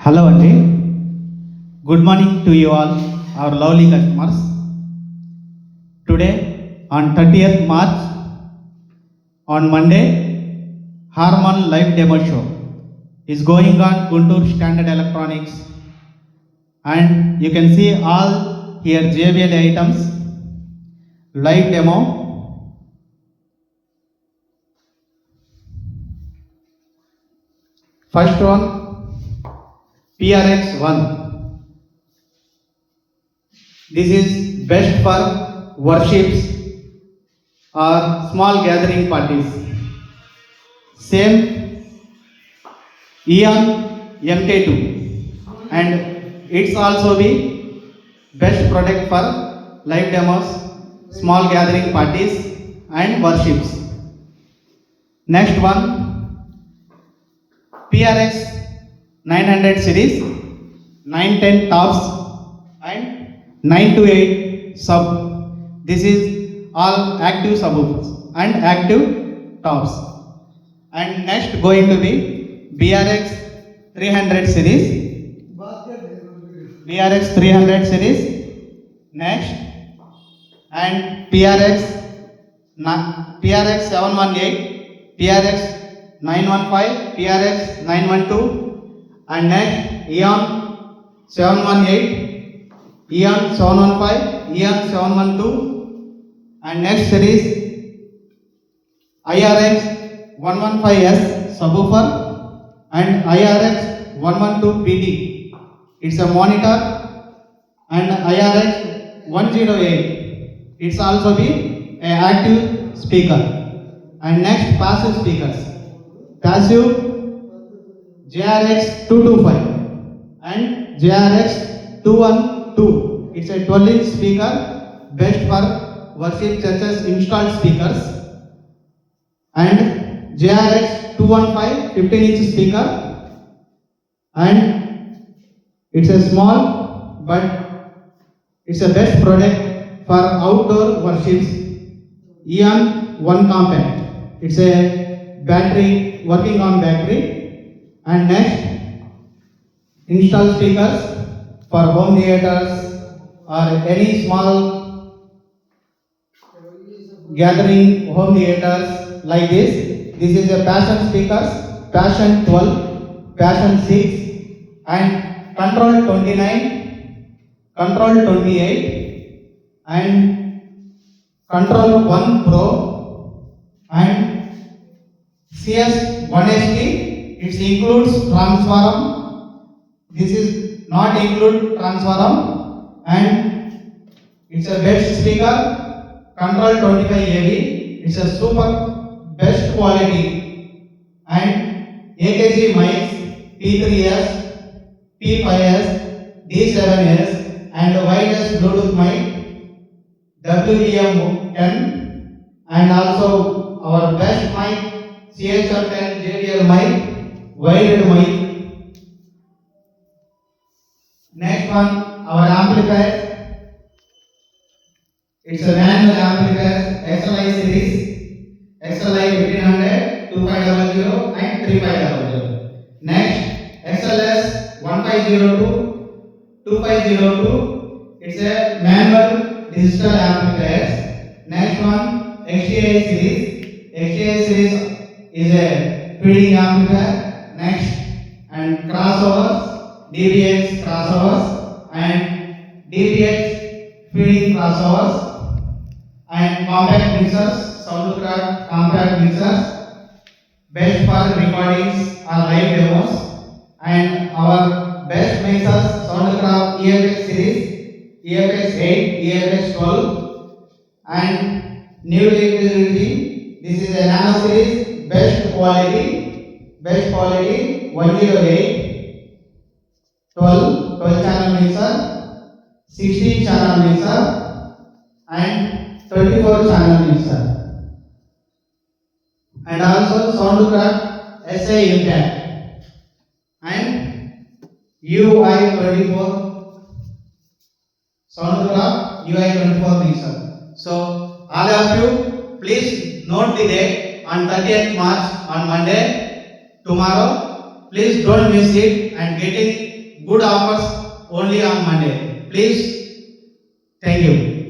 Hello Andy. Good morning to you all, our lovely customers. Today on 30th March, on Monday, Harman live demo show is going on Guntur Standard Electronics, and you can see all here JBL items, live demo. First one, PRX1. This is best for worships or small gathering parties. Same Eon MK2, and it's also the best product for live demos, small gathering parties and worships. Next one, PRX 900 series, 910 tops and 9 to 8 sub. This is all active subwoofers and active tops. And next going to be BRX 300 series, BRX 300 series. Next, and PRX 718, PRX 915, PRX 912, and next Eon 718, Eon 715, Eon 712, and next series IRX 115S subwoofer and IRX 112PT. It's a monitor, and IRX 108. It's also be an active speaker. And next, passive speakers. Passive JRX 225 and JRX 212. It's a 12-inch speaker, best for worship churches installed speakers. And JRX 215 15-inch speaker, and it's a small but it's a best product for outdoor worships. Eon 1 compact. It's a battery, working on battery. And next, install speakers for home theaters or any small gathering home theaters like this. This is a Passion speakers, Passion 12, Passion 6, and Control 29, Control 28, and Control 1 Pro, and CS 1ST. It includes transform. This is not include transform, and it's a best speaker, Control 25 AV. It's a super best quality, and AKG mics P3S, P5S, D7S, and wireless Bluetooth mic WEM10, and also our best mic CHM10 JBL mic, wired mic. Next one, our amplifier. It's a manual amplifier, XLI series, XLI 1500, 2500 and 3500. Next, XLS 1502, 2502. It's a manual digital amplifier. Next one, XDI series. XDI series is a feeding amplifier. Next, and crossovers, DBX crossovers and DBX feeding crossovers, and compact mixers, SoundCraft compact mixers, best for recordings or live demos, and our best mixers, SoundCraft EFX series, EFX 8, EFX 12, and new technology. This is a Nano series, best quality 108, 12 channel mixer, 16 channel mixer, and 24 channel mixer, and also SoundCraft SA Impact and UI24 SoundCraft UI24 mixer. So all of you, please note the date on 30th March on Monday, tomorrow. Please don't miss it and get in good offers only on Monday. Please, thank you.